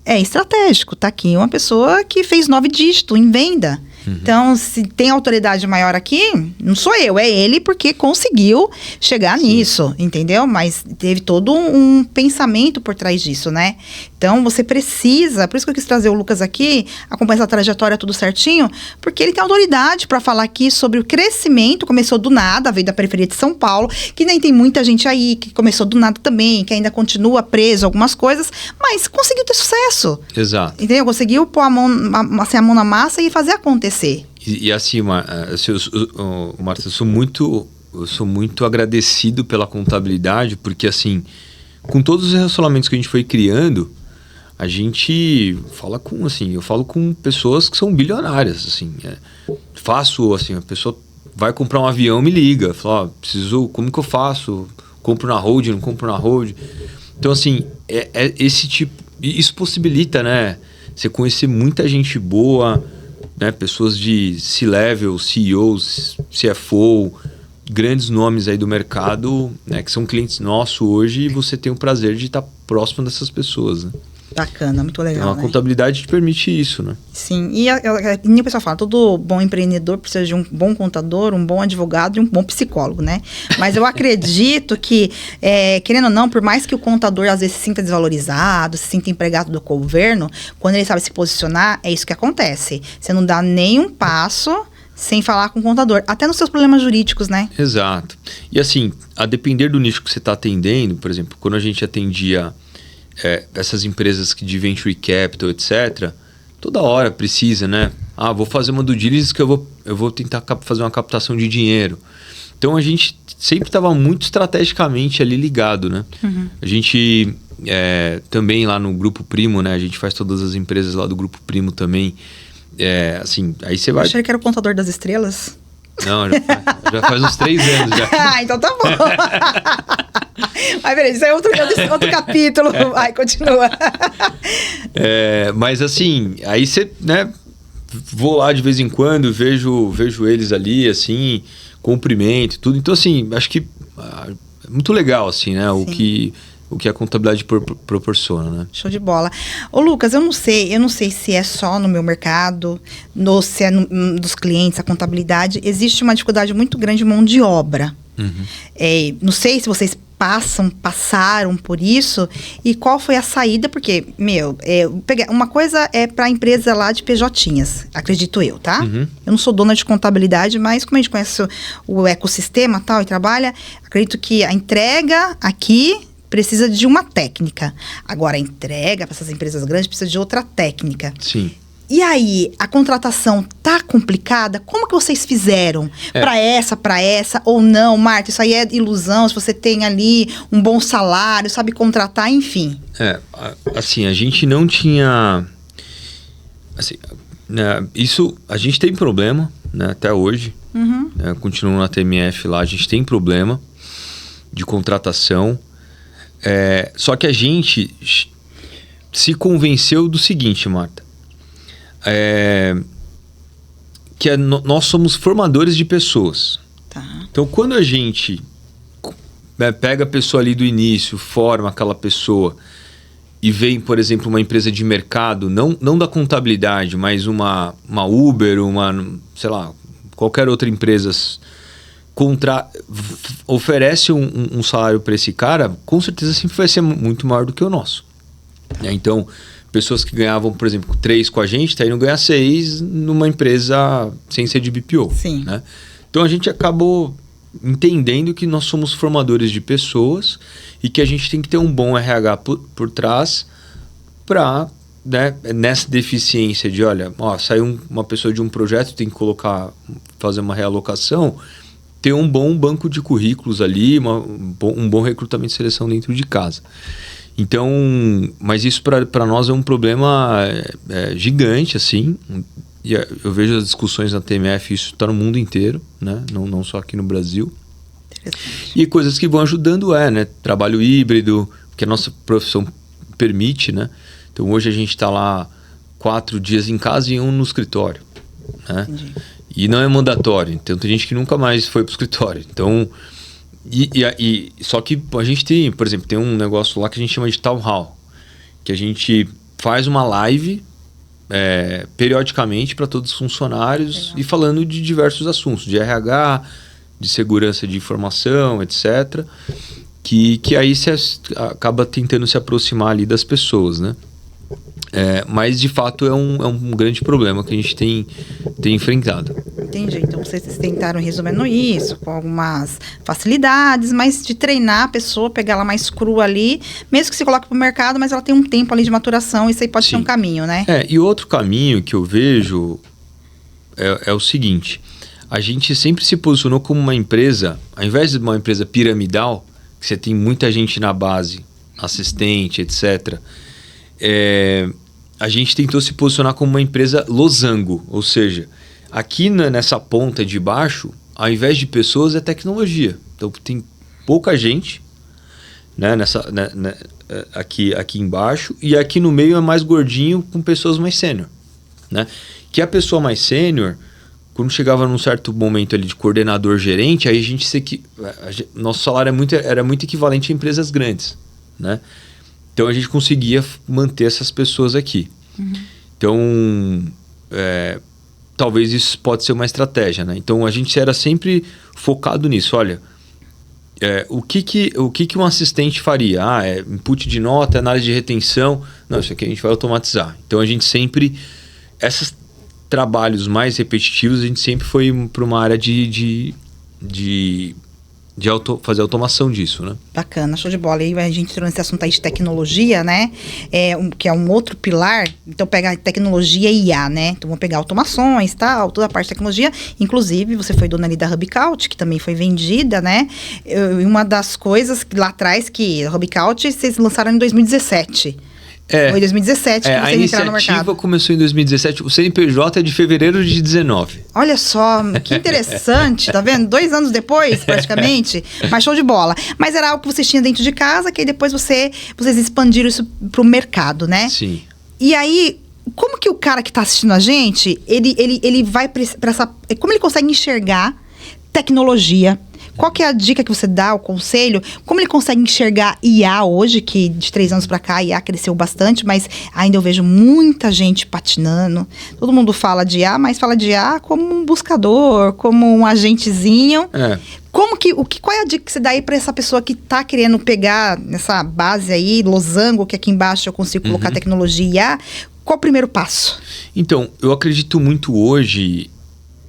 é estratégico. Tá aqui uma pessoa que fez 9 dígitos em venda. Então, se tem autoridade maior aqui, não sou eu, é ele, porque conseguiu chegar nisso, entendeu? Mas teve todo um pensamento por trás disso, né? Então, você precisa, por isso que eu quis trazer o Lucas aqui, acompanhar essa trajetória tudo certinho, porque ele tem autoridade para falar aqui sobre o crescimento, começou do nada, veio da periferia de São Paulo, que nem tem muita gente aí que começou do nada também, que ainda continua preso algumas coisas, mas conseguiu ter sucesso. Exato. Entendeu? Conseguiu pôr a mão na massa e fazer acontecer. E assim, Marta, eu sou muito agradecido pela contabilidade, porque assim, com todos os relacionamentos que a gente foi criando, a gente fala eu falo com pessoas que são bilionárias, assim. Faço, assim, a pessoa vai comprar um avião, me liga. Fala, ó, preciso, como que eu faço? Compro na hold, não compro na hold? Então, assim, esse tipo... Isso possibilita, né? Você conhecer muita gente boa, né? Pessoas de C-level, CEOs, CFO, grandes nomes aí do mercado, né? Que são clientes nossos hoje e você tem o prazer de estar próximo dessas pessoas, né? Bacana, muito legal, Então, a contabilidade te permite isso, né? Sim, e o pessoal fala, todo bom empreendedor precisa de um bom contador, um bom advogado e um bom psicólogo, né? Mas eu acredito que, querendo ou não, por mais que o contador às vezes se sinta desvalorizado, se sinta empregado do governo, quando ele sabe se posicionar, é isso que acontece. Você não dá nenhum passo sem falar com o contador, até nos seus problemas jurídicos, né? Exato. E assim, a depender do nicho que você está atendendo, por exemplo, quando a gente atendia essas empresas que de venture capital, etc., toda hora precisa, né? Ah, vou fazer uma due diligence que eu vou tentar fazer uma captação de dinheiro. Então, a gente sempre estava muito estrategicamente ali ligado, né? Uhum. A gente também lá no Grupo Primo, né? A gente faz todas as empresas lá do Grupo Primo também. Assim, aí você vai... Eu achei que era o contador das estrelas. Não, já faz uns 3 anos já. Ah, então tá bom. Mas peraí, isso é outro capítulo. Vai, continua. Mas assim, aí você, né? Vou lá de vez em quando, vejo eles ali, assim, cumprimento, tudo. Então, assim, acho que é muito legal, assim, né? O que a contabilidade proporciona, né? Show de bola. Ô, Lucas, eu não sei se é só no meu mercado, se é dos clientes, a contabilidade. Existe uma dificuldade muito grande de mão de obra. Uhum. Não sei se vocês passaram por isso e qual foi a saída, porque, uma coisa é para a empresa lá de PJinhas, acredito eu, tá? Uhum. Eu não sou dona de contabilidade, mas como a gente conhece o ecossistema tal e trabalha, acredito que a entrega aqui precisa de uma técnica. Agora, a entrega para essas empresas grandes precisa de outra técnica. Sim. E aí, a contratação tá complicada? Como que vocês fizeram? Para essa ou não? Marta, isso aí é ilusão, se você tem ali um bom salário, sabe contratar, enfim. Assim, a gente não tinha... Assim, isso, a gente tem problema, né, até hoje. Uhum. Continuo na TMF lá, a gente tem problema de contratação. Só que a gente se convenceu do seguinte, Marta. Que nós somos formadores de pessoas. Tá. Então, quando a gente pega a pessoa ali do início, forma aquela pessoa e vem, por exemplo, uma empresa de mercado, não da contabilidade, mas uma Uber, sei lá, qualquer outra empresa oferece um salário para esse cara, com certeza sempre vai ser muito maior do que o nosso. Então, pessoas que ganhavam, por exemplo, 3 com a gente, tá indo ganhar 6 numa empresa sem ser de BPO. Sim. Né? Então, a gente acabou entendendo que nós somos formadores de pessoas e que a gente tem que ter um bom RH por trás para, né, nessa deficiência de, olha, saiu uma pessoa de um projeto, tem que fazer uma realocação, ter um bom banco de currículos ali, um bom recrutamento e seleção dentro de casa. Então, mas isso para nós é um problema gigante, assim. E eu vejo as discussões na TMF, isso está no mundo inteiro, né? Não só aqui no Brasil. E coisas que vão ajudando né? Trabalho híbrido, que a nossa profissão permite, né? Então, hoje a gente está lá 4 dias em casa e 1 no escritório, né? Entendi. E não é mandatório. Então, tem gente que nunca mais foi para o escritório. Então... só que a gente tem, por exemplo, tem um negócio lá que a gente chama de Town Hall, que a gente faz uma live periodicamente para todos os funcionários. Legal. E falando de diversos assuntos, de RH, de segurança de informação, etc. Que aí você acaba tentando se aproximar ali das pessoas, né? Mas de fato é um grande problema que a gente tem enfrentado. Entendi. Então vocês tentaram resolvendo isso com algumas facilidades, mas de treinar a pessoa, pegar ela mais crua ali, mesmo que se coloque para o mercado, mas ela tem um tempo ali de maturação, isso aí pode ser um caminho, né? E outro caminho que eu vejo é o seguinte: a gente sempre se posicionou como uma empresa, ao invés de uma empresa piramidal, que você tem muita gente na base, assistente, etc., a gente tentou se posicionar como uma empresa losango, ou seja, aqui nessa ponta de baixo ao invés de pessoas, é tecnologia. Então, tem pouca gente, né, aqui embaixo, e aqui no meio é mais gordinho com pessoas mais sênior, né? Que a pessoa mais sênior, quando chegava num certo momento ali de coordenador gerente, aí nosso salário era muito equivalente a empresas grandes, né? Então a gente conseguia manter essas pessoas aqui. Então talvez isso pode ser uma estratégia, né? Então a gente era sempre focado nisso. Olha, o que um assistente faria? Input de nota, análise de retenção. Não, isso aqui a gente vai automatizar. Então a gente sempre... Esses trabalhos mais repetitivos, a gente sempre foi para uma área de fazer automação disso, né? Bacana, show de bola. E a gente entrou nesse assunto aí de tecnologia, né? Que é um outro pilar. Então, pega tecnologia e IA, né? Então, vamos pegar automações, tal, toda a parte de tecnologia. Inclusive, você foi dona ali da HubCount, que também foi vendida, né? E uma das coisas lá atrás, que a HubCount, vocês lançaram em 2017. Foi em 2017 que vocês entraram no mercado. A iniciativa começou em 2017. O CNPJ é de fevereiro de 2019. Olha só, que interessante, tá vendo? 2 anos depois, praticamente. Mas show de bola. Mas era algo que vocês tinham dentro de casa, que aí depois vocês expandiram isso pro mercado, né? Sim. E aí, como que o cara que tá assistindo a gente, ele vai pra essa... Como ele consegue enxergar tecnologia? Qual que é a dica que você dá, o conselho? Como ele consegue enxergar IA hoje, que de 3 anos para cá a IA cresceu bastante, mas ainda eu vejo muita gente patinando. Todo mundo fala de IA, mas fala de IA como um buscador, como um agentezinho. Qual é a dica que você dá aí para essa pessoa que tá querendo pegar nessa base aí, losango, que aqui embaixo eu consigo colocar tecnologia e IA? Qual o primeiro passo? Então, eu acredito muito hoje,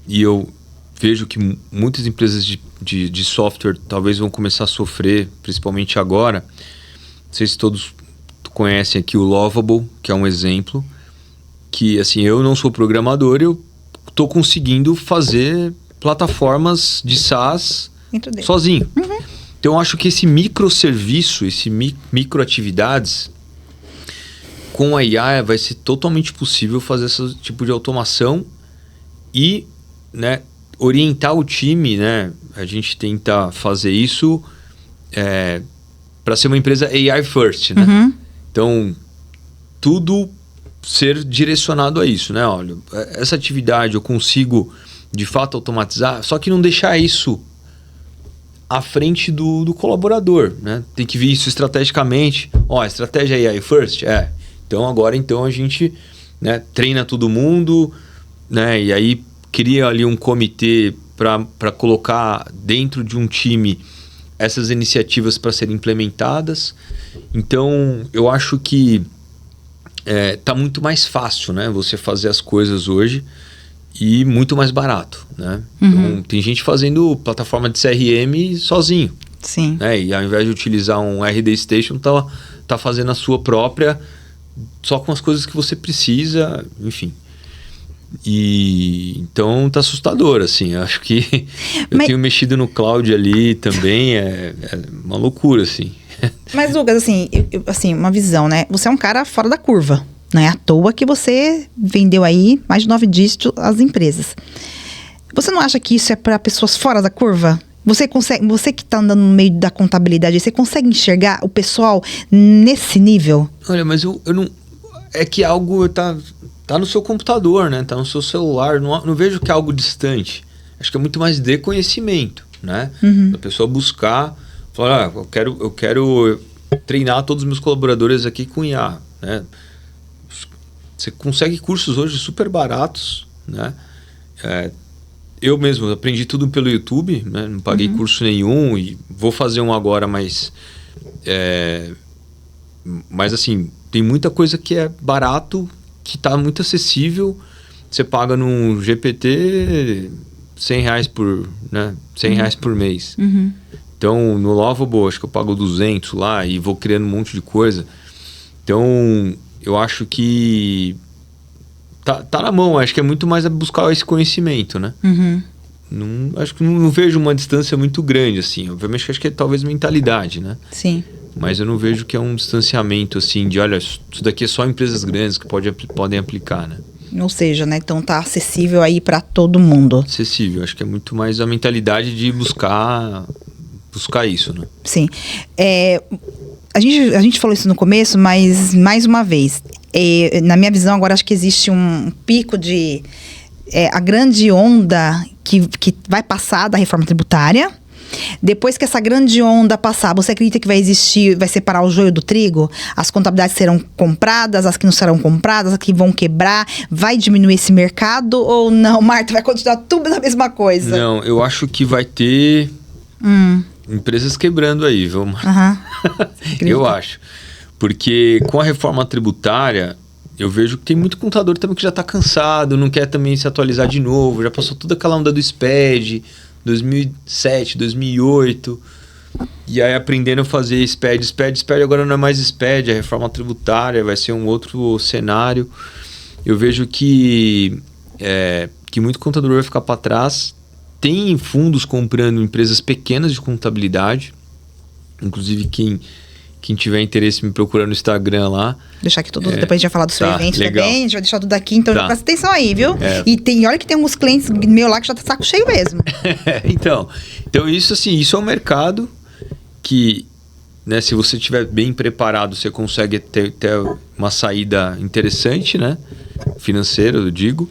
e eu vejo que muitas empresas de software talvez vão começar a sofrer, principalmente agora. Não sei se todos conhecem aqui o Lovable, que é um exemplo. Que, assim, eu não sou programador, eu estou conseguindo fazer plataformas de SaaS sozinho. Então, eu acho que esse microserviço, microatividades, com a IA vai ser totalmente possível fazer esse tipo de automação e, né, orientar o time, né? A gente tenta fazer isso para ser uma empresa AI first, né? Então, tudo ser direcionado a isso, né? Olha, essa atividade eu consigo, de fato, automatizar, só que não deixar isso à frente do colaborador, né? Tem que ver isso estrategicamente. A estratégia é AI first? Então, agora a gente, né, treina todo mundo, né? E aí cria ali um comitê para colocar dentro de um time essas iniciativas para serem implementadas. Então, eu acho que tá muito mais fácil, né, você fazer as coisas hoje e muito mais barato, né? Então, tem gente fazendo plataforma de CRM sozinho. Sim. Né? E ao invés de utilizar um RD Station, tá fazendo a sua própria, só com as coisas que você precisa, enfim. E então tá assustador, assim. Acho que eu tenho mexido no cloud ali também, é uma loucura, assim. Mas, Lucas, assim, uma visão, né? Você é um cara fora da curva. Não é à toa que você vendeu aí mais de 9 dígitos às empresas. Você não acha que isso é para pessoas fora da curva? Você que está andando no meio da contabilidade, você consegue enxergar o pessoal nesse nível? Olha, mas eu não... É que algo tá no seu computador, né? Tá no seu celular. Não vejo que é algo distante. Acho que é muito mais de conhecimento, né? A pessoa buscar, falar, eu quero treinar todos os meus colaboradores aqui com IA, né? Você consegue cursos hoje super baratos, né? Eu mesmo aprendi tudo pelo YouTube, né? Não paguei curso nenhum e vou fazer um agora, mas assim, tem muita coisa que é barato, que está muito acessível. Você paga num GPT R$100 por mês. Então, no Lovable, acho que eu pago 200 lá e vou criando um monte de coisa. Então, eu acho que tá na mão. Acho que é muito mais a buscar esse conhecimento, né? Acho que não vejo uma distância muito grande, assim. Obviamente, acho que é talvez mentalidade, né? Sim. Mas eu não vejo que é um distanciamento, assim, de olha, isso daqui é só empresas grandes que podem aplicar, né? Ou seja, né? Então tá acessível aí para todo mundo. Acessível. Acho que é muito mais a mentalidade de buscar isso, né? Sim. A gente falou isso no começo, mas mais uma vez, na minha visão agora acho que existe um pico de... a grande onda que vai passar da reforma tributária. Depois que essa grande onda passar, você acredita que vai separar o joio do trigo? As contabilidades serão compradas, as que não serão compradas, as que vão quebrar? Vai diminuir esse mercado ou não, Marta? Vai continuar tudo a mesma coisa? Não, eu acho que vai ter empresas quebrando aí, viu? Eu acho. Porque com a reforma tributária, eu vejo que tem muito contador também que já está cansado, não quer também se atualizar de novo, já passou toda aquela onda do SPED, 2007, 2008, e aí aprendendo a fazer SPED, agora não é mais SPED, a reforma tributária vai ser um outro cenário. Eu vejo que muito contador vai ficar para trás. Tem fundos comprando empresas pequenas de contabilidade, inclusive quem tiver interesse me procura no Instagram lá. Deixar aqui tudo, depois a gente vai falar do seu evento legal. também, a gente vai deixar tudo aqui, então presta atenção aí, viu? E olha que tem alguns clientes meus lá que já tá saco cheio mesmo. Então isso assim, isso é um mercado que, né, se você estiver bem preparado, você consegue ter uma saída interessante, né? Financeira, eu digo.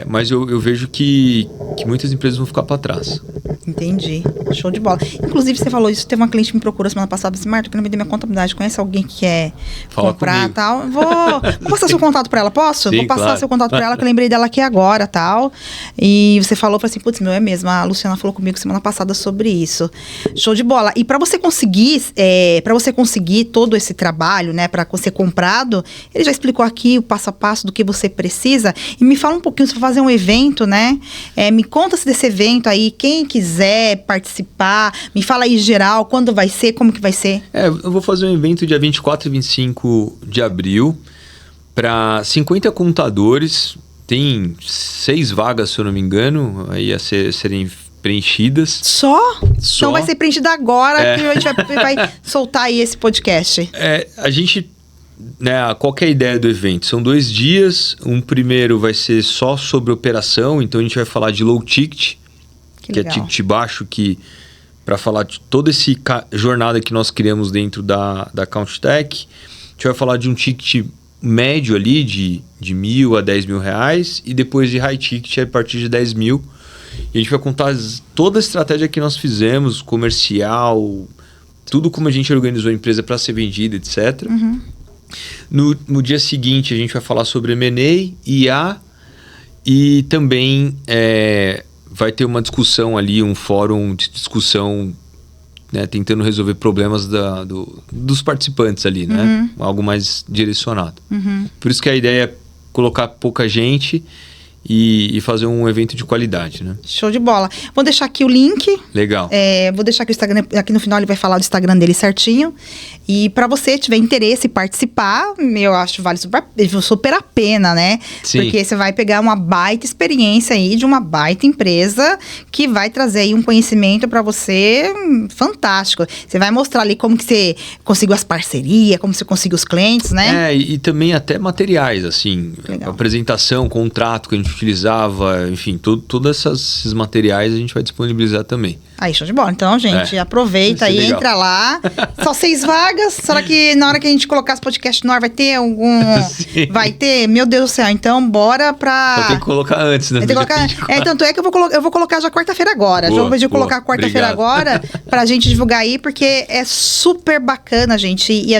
Mas eu vejo que muitas empresas vão ficar para trás. Entendi. Show de bola. Inclusive, você falou isso, teve uma cliente que me procurou semana passada, disse, Marta, eu quero vender minha contabilidade. Conhece alguém que quer comprar e tal? Vou passar seu contato para ela, posso? Sim, vou passar claro. seu contato para ela, que eu lembrei dela aqui agora, tal. E você falou assim, putz, é mesmo, a Luciana falou comigo semana passada sobre isso. Show de bola. E para você conseguir todo esse trabalho, né, para ser comprado, ele já explicou aqui o passo a passo do que você precisa. E me fala um pouquinho, se for fazer um evento, né? Me conta-se desse evento aí, quem quiser participar, me fala aí geral, quando vai ser, como que vai ser? Eu vou fazer um evento dia 24 e 25 de abril para 50 contadores, tem 6 vagas, se eu não me engano, aí a serem preenchidas. Só? Então vai ser preenchida agora que a gente vai soltar aí esse podcast. A gente... qual que é a ideia do evento? São 2 dias. Um primeiro vai ser só sobre operação, então a gente vai falar de low ticket, que é ticket baixo, para falar de toda essa jornada que nós criamos dentro da CountTech. A gente vai falar de um ticket médio ali de R$1.000 a R$10.000 e depois de high ticket a partir de R$10.000. E a gente vai contar toda a estratégia que nós fizemos, comercial, tudo como a gente organizou a empresa para ser vendida, etc. No dia seguinte a gente vai falar sobre M&A, IA e também vai ter uma discussão ali, um fórum de discussão, né, tentando resolver problemas dos participantes ali, né? Algo mais direcionado. Por isso que a ideia é colocar pouca gente e fazer um evento de qualidade, né? Show de bola. Vou deixar aqui o link. Legal. Vou deixar aqui o Instagram, aqui no final ele vai falar do Instagram dele certinho. E para você tiver interesse em participar, eu acho vale super a pena, né? Sim. Porque você vai pegar uma baita experiência aí de uma baita empresa que vai trazer aí um conhecimento para você fantástico. Você vai mostrar ali como que você conseguiu as parcerias, como você conseguiu os clientes, né? E também até materiais, assim, Legal. Apresentação, contrato que a gente utilizava, enfim, todos esses materiais a gente vai disponibilizar também. Aí, show de bola. Então, gente, aproveita aí, legal. entra lá. Só 6 vagas. Será que na hora que a gente colocar esse podcast no ar vai ter algum... Sim. Vai ter? Meu Deus do céu. Então, bora pra... Só tem que colocar antes, né? Tem que colocar... tanto é que eu vou colocar já quarta-feira agora. Boa, já vou colocar boa. quarta-feira agora pra gente divulgar aí, porque é super bacana, gente. E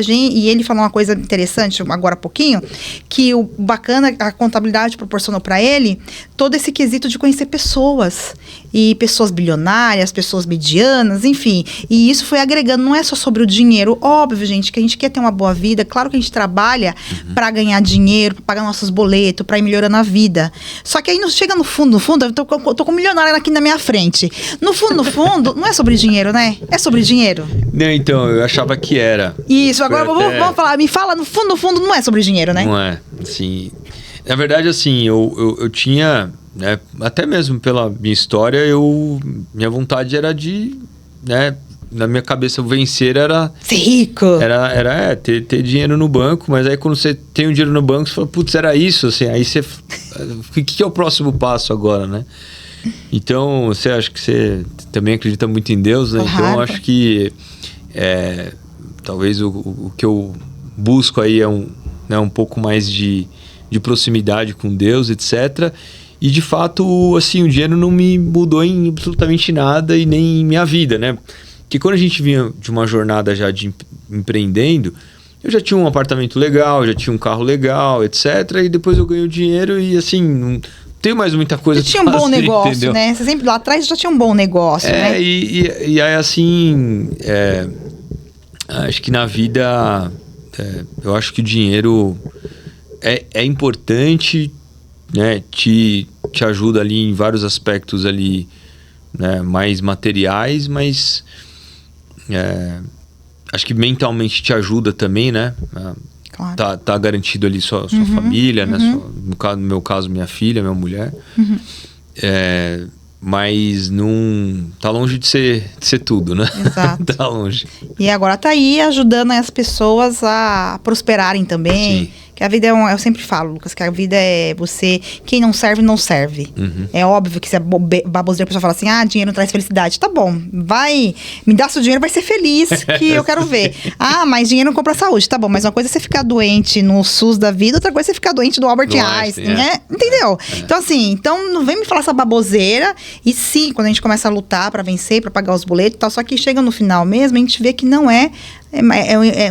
ele falou uma coisa interessante agora há pouquinho, que o bacana, a contabilidade proporcionou pra ele todo esse quesito de conhecer pessoas. E pessoas bilionárias, pessoas medianas, enfim. E isso foi agregando, não é só sobre o dinheiro. Óbvio, gente, que a gente quer ter uma boa vida. Claro que a gente trabalha pra ganhar dinheiro, pra pagar nossos boletos, pra ir melhorando a vida. Só que aí chega no fundo, eu tô com um milionário aqui na minha frente. No fundo, não é sobre dinheiro, né? É sobre dinheiro. Não, então, eu achava que era. Isso, agora vamos falar. Me fala, no fundo, não é sobre dinheiro, né? Não é, assim... Na verdade, assim, eu tinha... Né, até mesmo pela minha história, minha vontade era de, né, na minha cabeça, o vencer era... Ser rico. Era ter dinheiro no banco, mas aí quando você tem o dinheiro no banco, você fala, putz, era isso, assim, aí você... O que é o próximo passo agora, né? Então, você acha que você também acredita muito em Deus, né? Claro. Então, eu acho que talvez o que eu busco aí é um pouco mais de proximidade com Deus, etc. E, de fato, assim, o dinheiro não me mudou em absolutamente nada e nem em minha vida, né? Porque quando a gente vinha de uma jornada já de empreendendo, eu já tinha um apartamento legal, já tinha um carro legal, etc. E depois eu ganhei o dinheiro e, assim, não tenho mais muita coisa Você tinha um bom negócio, entendeu? né? Você sempre lá atrás já tinha um bom negócio, né? E aí, assim, acho que na vida, eu acho que o dinheiro é importante, né? Te ajuda ali em vários aspectos ali, né? Mais materiais, mas acho que mentalmente te ajuda também, né? Claro. Tá garantido ali sua família, né? No meu caso, minha filha, minha mulher. Mas não... Tá longe de ser tudo, né? Exato. Tá longe. E agora tá aí ajudando as pessoas a prosperarem também. Sim. Que a vida eu sempre falo, Lucas, que a vida é você... Quem não serve, não serve. É óbvio que se a baboseira a pessoa fala assim, dinheiro não traz felicidade. Tá bom, vai... Me dá seu dinheiro, vai ser feliz, que eu quero ver. Mas dinheiro não compra saúde. Tá bom, mas uma coisa é você ficar doente no SUS da vida, outra coisa é você ficar doente do Albert Einstein, né? Entendeu? Então, assim, não vem me falar essa baboseira. E sim, quando a gente começa a lutar pra vencer, pra pagar os boletos e tal, só que chega no final mesmo, a gente vê que não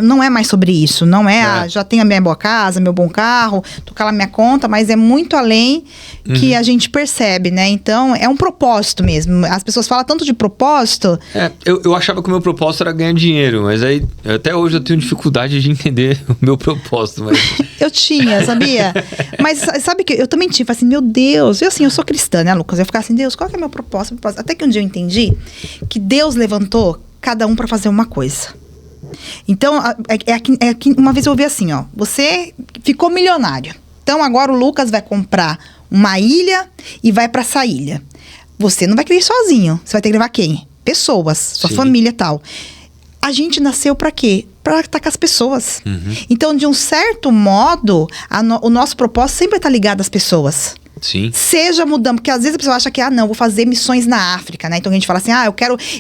não é mais sobre isso, não já tenho a minha boa casa, meu bom carro, tocar lá minha conta, mas é muito além que a gente percebe, né? Então, é um propósito mesmo. As pessoas falam tanto de propósito. Eu achava que o meu propósito era ganhar dinheiro, mas aí, até hoje eu tenho dificuldade de entender o meu propósito. Mas... Eu tinha, sabia? Mas sabe que eu também tive, assim, meu Deus, eu sou cristã, né, Lucas? Eu ficava assim, Deus, qual que é o meu propósito? Até que um dia eu entendi que Deus levantou cada um para fazer uma coisa. Então, uma vez eu ouvi assim, você ficou milionário. Então, agora o Lucas vai comprar uma ilha e vai para essa ilha. Você não vai querer ir sozinho. Você vai ter que levar quem? Pessoas, sua família e tal. A gente nasceu para quê? Para estar com as pessoas. Então, de um certo modo, o nosso propósito sempre está ligado às pessoas. Sim. Seja mudando, porque às vezes a pessoa acha que, não, vou fazer missões na África, né? Então a gente fala assim,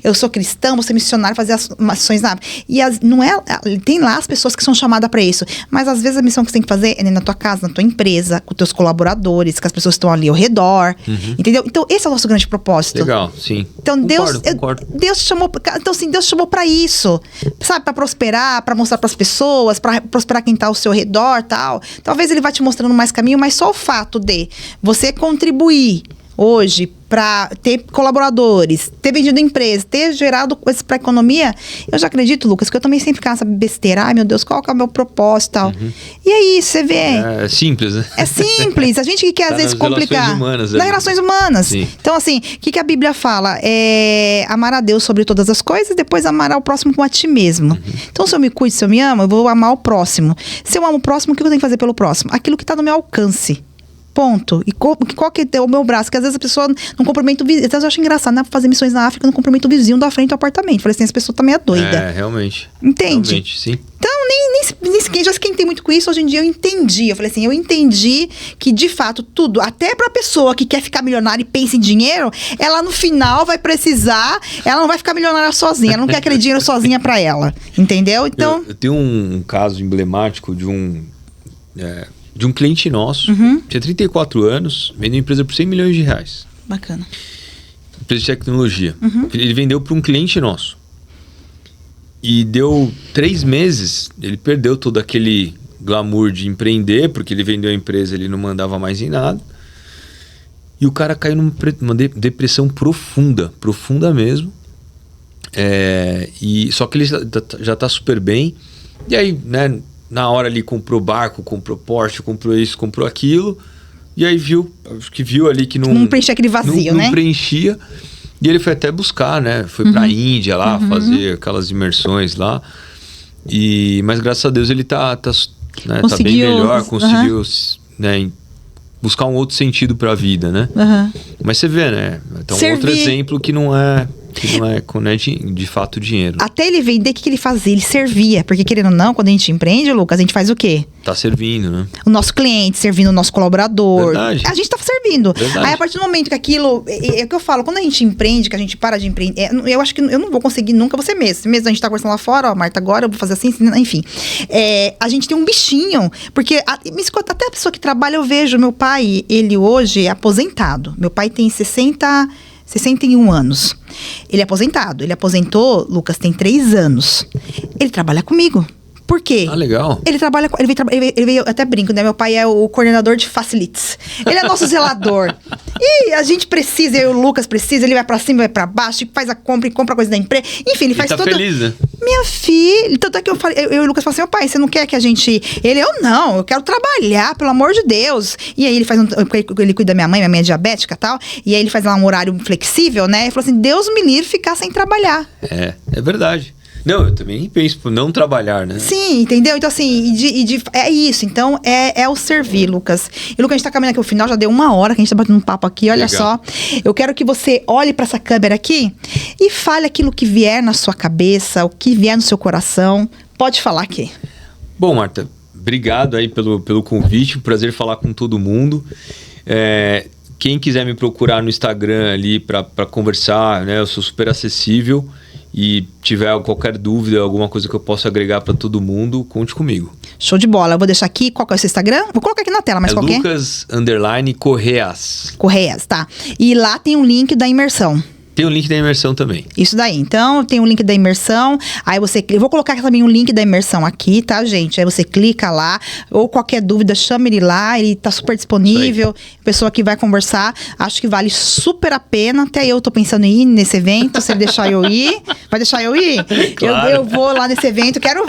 eu sou cristão, vou ser missionário, fazer as missões na África. E não é, tem lá as pessoas que são chamadas para isso. Mas às vezes a missão que você tem que fazer é na tua casa, na tua empresa, com teus colaboradores, com as pessoas que estão ali ao redor. Entendeu? Então esse é o nosso grande propósito. Legal, sim. Então Concordo. Deus te chamou, então assim, Deus te chamou para isso. Sabe, para prosperar, para mostrar para as pessoas, para prosperar quem tá ao seu redor, tal. Talvez ele vá te mostrando mais caminho, mas só o fato de você contribuir hoje para ter colaboradores, ter vendido empresa, ter gerado coisas para a economia, eu já acredito, Lucas, que eu também sempre ficava nessa besteira. Meu Deus, qual que é o meu propósito e tal. E aí, você vê... É simples, né? É simples. A gente que quer, às vezes, complicar. Nas relações humanas. Sim. Então, assim, o que a Bíblia fala? É amar a Deus sobre todas as coisas e depois amar ao próximo como a ti mesmo. Então, se eu me cuido, se eu me amo, eu vou amar o próximo. Se eu amo o próximo, o que eu tenho que fazer pelo próximo? Aquilo que está no meu alcance. Ponto. E qual que é o meu braço? Que às vezes a pessoa não cumprimenta o vizinho. Às vezes eu acho engraçado, né? Fazer missões na África, não cumprimenta o vizinho da frente do apartamento. Falei assim, essa pessoa tá meio doida. Realmente. Entende? Realmente, sim. Então, já se quem tem muito com isso, hoje em dia eu entendi. Eu falei assim, eu entendi que, de fato, tudo, até pra pessoa que quer ficar milionária e pensa em dinheiro, ela no final vai precisar, ela não vai ficar milionária sozinha, ela não quer aquele dinheiro sozinha pra ela. Entendeu? Então... Eu tenho um caso emblemático de um cliente nosso, tinha 34 anos, vendeu uma empresa por 100 milhões de reais. Bacana. Empresa de tecnologia. Ele vendeu para um cliente nosso. E deu 3 meses, ele perdeu todo aquele glamour de empreender, porque ele vendeu a empresa, ele não mandava mais em nada. E o cara caiu numa depressão profunda mesmo. Só que ele já tá super bem. E aí, né, na hora ali comprou barco, comprou Porsche, comprou isso, comprou aquilo. E aí viu ali que não preenchia aquele vazio, né? Não preenchia. E ele foi até buscar, né? Foi pra Índia lá, fazer aquelas imersões lá. Mas graças a Deus ele tá bem melhor, conseguiu né, buscar um outro sentido pra vida, né? Mas você vê, né? Então, um outro exemplo que não é... que não é de fato dinheiro. Até ele vender, o que ele fazia? Ele servia. Porque, querendo ou não, quando a gente empreende, Lucas, a gente faz o quê? Tá servindo, né? O nosso cliente, servindo o nosso colaborador. Verdade. A gente tá servindo. Verdade. Aí, a partir do momento que aquilo... É o que eu falo, quando a gente empreende, que a gente para de empreender... eu acho que eu não vou conseguir nunca você mesmo. Mesmo a gente tá conversando lá fora, ó, Marta, agora eu vou fazer assim, enfim. A gente tem um bichinho. Porque, até a pessoa que trabalha, eu vejo. Meu pai, ele hoje é aposentado. Meu pai tem 61 anos. Ele é aposentado. Ele aposentou, Lucas, tem 3 anos. Ele trabalha comigo. Por quê? Ah, legal. Ele trabalha, ele veio, até brinco, né? Meu pai é o coordenador de facilities. Ele é nosso zelador. E a gente precisa, eu e o Lucas precisa, ele vai pra cima, vai pra baixo, faz a compra e compra coisa da empresa. Enfim, ele faz tá tudo. Feliz, né? Minha filha, tanto é que eu e o Lucas falamos assim, pai, você não quer que a gente... eu não, eu quero trabalhar, pelo amor de Deus. E aí ele faz ele cuida da minha mãe é diabética e tal, e aí ele faz lá um horário flexível, né? Ele falou assim, Deus me livre ficar sem trabalhar. É verdade. Não, eu também penso por não trabalhar, né? Sim, entendeu? Então, assim, é isso. Então, é o servir, Lucas. E, Lucas, a gente tá caminhando aqui ao final, já deu 1 hora que a gente tá batendo um papo aqui, olha Legal. só. Eu quero que você olhe pra essa câmera aqui e fale aquilo que vier na sua cabeça, o que vier no seu coração. Pode falar aqui. Bom, Marta, obrigado aí pelo convite, um prazer falar com todo mundo. Quem quiser me procurar no Instagram ali pra conversar, né? Eu sou super acessível. E tiver qualquer dúvida, alguma coisa que eu possa agregar para todo mundo, conte comigo. Show de bola. Eu vou deixar aqui, qual que é o seu Instagram? Vou colocar aqui na tela, mas qual que é? Lucas_Correas. Correias, tá. E lá tem um link da imersão. Tem o link da imersão também. Isso daí. Então, tem o link da imersão. Aí eu vou colocar também o link da imersão aqui, tá, gente? Aí você clica lá. Ou qualquer dúvida, chama ele lá. Ele tá super disponível. A pessoa que vai conversar. Acho que vale super a pena. Até eu tô pensando em ir nesse evento. Se ele deixar eu ir. Vai deixar eu ir? Claro. Eu vou lá nesse evento. Quero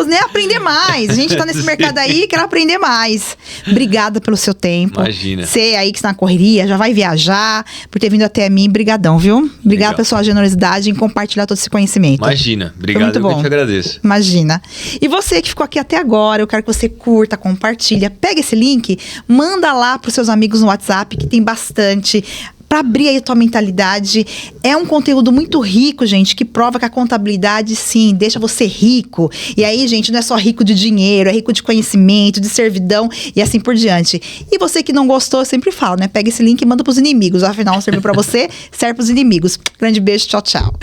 né, aprender mais. A gente tá nesse mercado aí. Quero aprender mais. Obrigada pelo seu tempo. Imagina. Você aí que está na correria, já vai viajar. Por ter vindo até mim. Brigadão, viu? Obrigada pela sua generosidade em compartilhar todo esse conhecimento. Imagina. Obrigado, eu que agradeço. Imagina. E você que ficou aqui até agora, eu quero que você curta, compartilha. Pega esse link, manda lá para os seus amigos no WhatsApp, que tem bastante. Para abrir aí a tua mentalidade. É um conteúdo muito rico, gente, que prova que a contabilidade, sim, deixa você rico. E aí, gente, não é só rico de dinheiro, é rico de conhecimento, de servidão e assim por diante. E você que não gostou, eu sempre falo, né? Pega esse link e manda pros inimigos. Afinal, serviu para você, serve pros inimigos. Grande beijo, tchau, tchau.